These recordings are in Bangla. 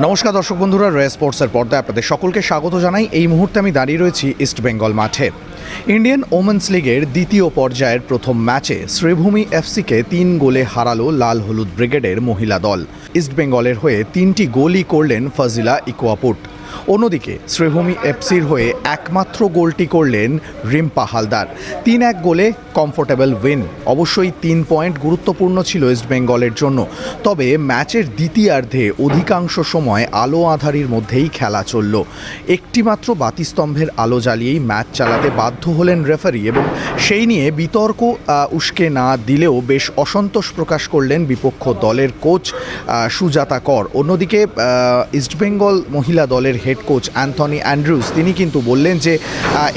নমস্কার দর্শক বন্ধুরা, রয়্যাল স্পোর্টসের পর্দায় আপনাদের সকলকে স্বাগত জানাই। এই মুহূর্তে আমি দাঁড়িয়ে রয়েছি ইস্ট বেঙ্গল মাঠে। ইন্ডিয়ান ওমেন্স লিগের দ্বিতীয় পর্যায়ের প্রথম ম্যাচে শ্রীভূমি এফসিকে 3 গোলে হারালো লাল হলুদ ব্রিগেডের মহিলা দল। ইস্ট বেঙ্গলের হয়ে 3টি গোলই করলেন ফাজিলা ইকুয়াপুট। অন্যদিকে শ্রীভূমি এফসির হয়ে একমাত্র গোলটি করলেন রিম্পা হালদার। 3-1 গোলে কমফোর্টেবল উইন। অবশ্যই 3 পয়েন্ট গুরুত্বপূর্ণ ছিল ইস্ট বেঙ্গলের জন্য। তবে ম্যাচের দ্বিতীয়ার্ধে অধিকাংশ সময় আলো আঁধারির মধ্যেই খেলা চলল। একটিমাত্র বাতিস্তম্ভের আলো জ্বালিয়েই ম্যাচ চালাতে বাধ্য হলেন রেফারি এবং সেই নিয়ে বিতর্ক উস্কে না দিলেও বেশ অসন্তোষ প্রকাশ করলেন বিপক্ষ দলের কোচ সুজাতা কর। অন্যদিকে ইস্টবেঙ্গল মহিলা দলের হেড কোচ অ্যান্থনি অ্যান্ড্রুজ তিনি কিন্তু বললেন যে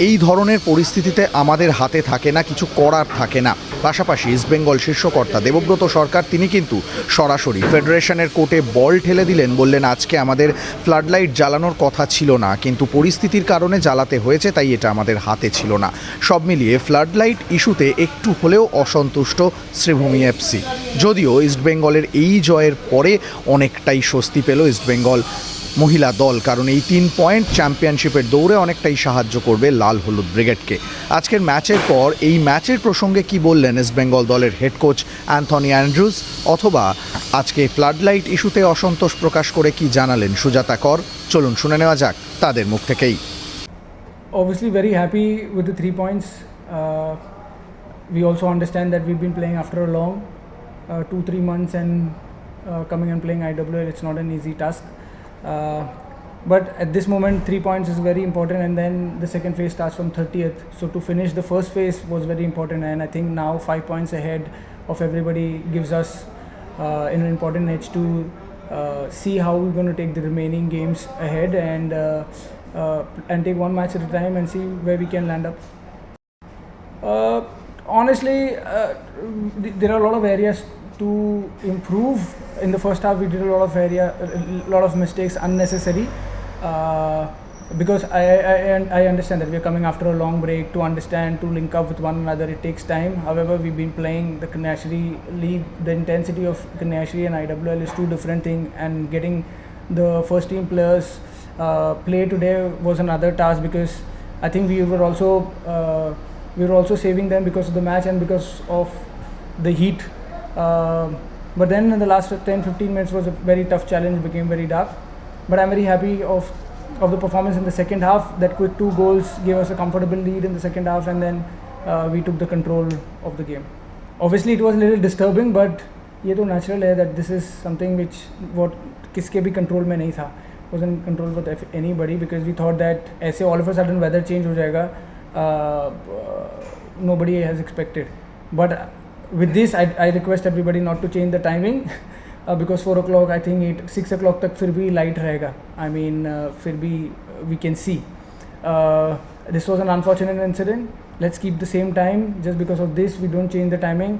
এই ধরনের পরিস্থিতিতে আমাদের হাতে থাকে না, কিছু করার থাকে না। পাশাপাশি ইস্টবেঙ্গল শীর্ষকর্তা দেবব্রত সরকার তিনি কিন্তু সরাসরি ফেডারেশনের কোর্টে বল ঠেলে দিলেন। বললেন আজকে আমাদের ফ্লাডলাইট জ্বালানোর কথা ছিল না, কিন্তু পরিস্থিতির কারণে জ্বালাতে হয়েছে, তাই এটা আমাদের হাতে ছিল না। সব মিলিয়ে ফ্লাডলাইট ইস্যুতে একটু হলেও অসন্তুষ্ট শ্রীভূমি এফসি। যদিও ইস্টবেঙ্গলের এই জয়ের পরে অনেকটাই স্বস্তি পেল ইস্টবেঙ্গল মহিলা দল, কারণ এই 3 পয়েন্ট চ্যাম্পিয়নশিপের দৌড়ে অনেকটাই সাহায্য করবে লাল হলুদ ব্রিগেডকে। আজকের ম্যাচের পর এই ম্যাচের প্রসঙ্গে কি বললেন ইস্টবেঙ্গল দলের হেড কোচ অ্যান্থনি অ্যান্ড্রুজ, অথবা আজকে ফ্লাডলাইট ইস্যুতে অসন্তোষ প্রকাশ করে কি জানালেন সুজাতা কর, চলুন শুনে নেওয়া যাক তাদের মুখ থেকেই। Obviously very happy with the 3 points. We also understand that we've been playing after a long 2-3 months and coming and playing IWL, it's not an easy task. But at this moment 3 points is very important, and then the second phase starts from 30th. So to finish the first phase was very important, and I think now 5 points ahead of everybody gives us an important edge to see how we're going to take the remaining games ahead and take one match at a time and see where we can land up. Honestly, there are a lot of areas to improve. In the first half we did a lot of mistakes unnecessary, because I understand that we are coming after a long break. To understand, to link up with one another, it takes time. However, we've been playing the Kanashri League. The intensity of Kanashri and IWL is two different things, and getting the first team players play today was another task, because I think we were also saving them because of the match and because of the heat. But then in the last 10-15 minutes was a very tough challenge, became very dark. But I'm very happy of the performance in the second half. That quick 2 goals gave us a comfortable lead in the second half, and then we took the control of the game. Obviously it was a little disturbing, but ये तो natural है that this is something which किसके भी control में नहीं था, wasn't in control with anybody, because we thought that ऐसे all of a sudden weather change हो जाएगा, nobody has expected. But with this I request everybody not to change the timing, because 4 o'clock I think 6 o'clock तक फिर भी light रहेगा. I mean फिर भी we can see. This was an unfortunate incident. Let's keep the same time. Just because of this we don't change the timing.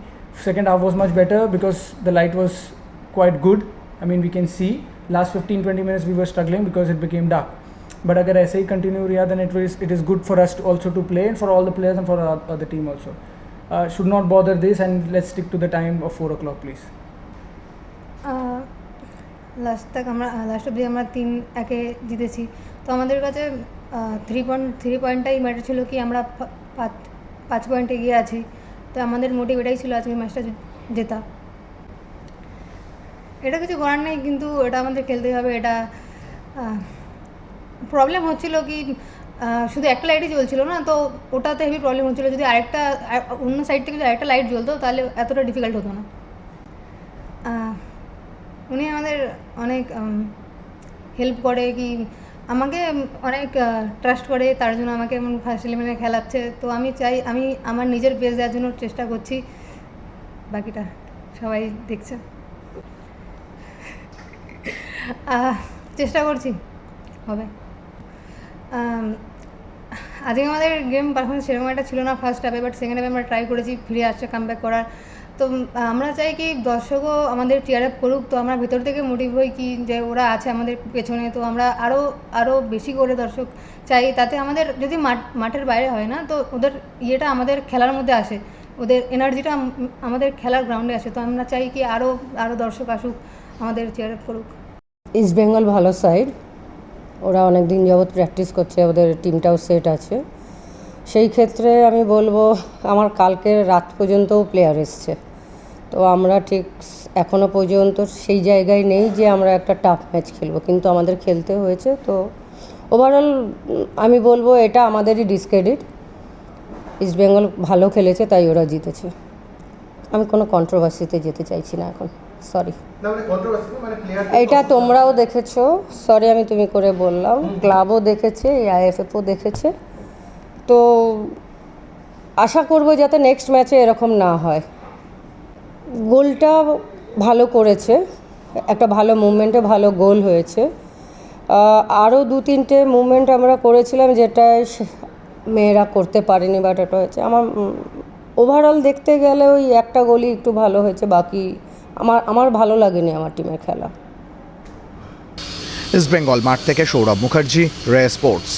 Second half was much better because the light was quite good. I mean we can see. Last 15-20 minutes we were struggling because it became dark. But अगर ऐसे ही continue रहा then it is good for us also to play, and for all the players and for our other team also. Should not bother this, and let's stick to the time of 4 o'clock please. Last অবধি আমরা 3-1 জিতেছি, তো আমাদের কাছে 3 পয়েন্টটাই ম্যাটার ছিল, কি আমরা 5 পয়েন্ট এগিয়ে আছি। তো আমাদের মোটিভ এটাই ছিল আজকে ম্যাচটা জেতা। এটা কিছু করার নেই, কিন্তু এটা আমাদের খেলতেই হবে। এটা প্রবলেম হচ্ছিল কি শুধু একটা লাইটই জ্বলছিল না, তো ওটাতে হেভি প্রবলেম হচ্ছিলো। যদি আরেকটা অন্য সাইড থেকে যদি আরেকটা লাইট জ্বলতো তাহলে এতটা ডিফিকাল্ট হতো না। উনি আমাদের অনেক হেল্প করে, কি আমাকে অনেক ট্রাস্ট করে, তার জন্য আমাকে এমন ফার্স্ট ইলেভেনে খেলাচ্ছে। তো আমি চাই, আমি আমার নিজের বেস্ট দেওয়ার জন্য চেষ্টা করছি, বাকিটা সবাই দেখছে। চেষ্টা করছি, হবে। আজকে আমাদের গেম পারফরমেন্স সেরকম একটা ছিল না ফার্স্ট হাফে, বাট সেকেন্ড হাফে আমরা ট্রাই করেছি ফিরে আসছে কামব্যাক করার। তো আমরা চাই কি দর্শকও আমাদের চিয়ার আপ করুক, তো আমরা ভেতর থেকে মোটিভ হই কি যে ওরা আছে আমাদের পেছনে, তো আমরা আরও বেশি করে দর্শক চাই। তাতে আমাদের যদি মাঠের বাইরে হয় না, তো ওদের ইয়েটা আমাদের খেলার মধ্যে আসে, ওদের এনার্জিটা আমাদের খেলার গ্রাউন্ডে আসে। তো আমরা চাই কি আরও দর্শক আসুক, আমাদের চিয়ার আপ করুক। ইস্টবেঙ্গল ভালো সাইড, ওরা অনেক দিন যাবৎ প্র্যাকটিস করছে, ওদের টিমটাও সেট আছে। সেই ক্ষেত্রে আমি বলবো আমার কালকের রাত পর্যন্তও প্লেয়ার এসছে, তো আমরা ঠিক এখনও পর্যন্ত সেই জায়গায় নেই যে আমরা একটা টাফ ম্যাচ খেলবো, কিন্তু আমাদের খেলতে হয়েছে। তো ওভারঅল আমি বলবো এটা আমাদেরই ডিসক্রেডিট, ইস্টবেঙ্গল ভালো খেলেছে তাই ওরা জিতেছে। আমি কোনো কন্ট্রোভার্সিতে যেতে চাইছি না এখন, সরি। এটা তোমরাও দেখেছো, সরি আমি তুমি করে বললাম, ক্লাবও দেখেছে, আইএফএফও দেখেছে। তো আশা করবো যাতে নেক্সট ম্যাচে এরকম না হয়। গোলটা ভালো করেছে, একটা ভালো মুভমেন্টে ভালো গোল হয়েছে। আরও 2-3টে মুভমেন্ট আমরা করেছিলাম যেটা মেয়েরা করতে পারেনি, বাট এটা হয়েছে। আমার ওভারঅল দেখতে গেলে ওই একটা গোলই একটু ভালো হয়েছে, বাকি আমার ভালো লাগেনি আমার টিমের খেলা। ইস্টবেঙ্গল মাঠ থেকে সৌরভ মুখার্জি, রে স্পোর্টস।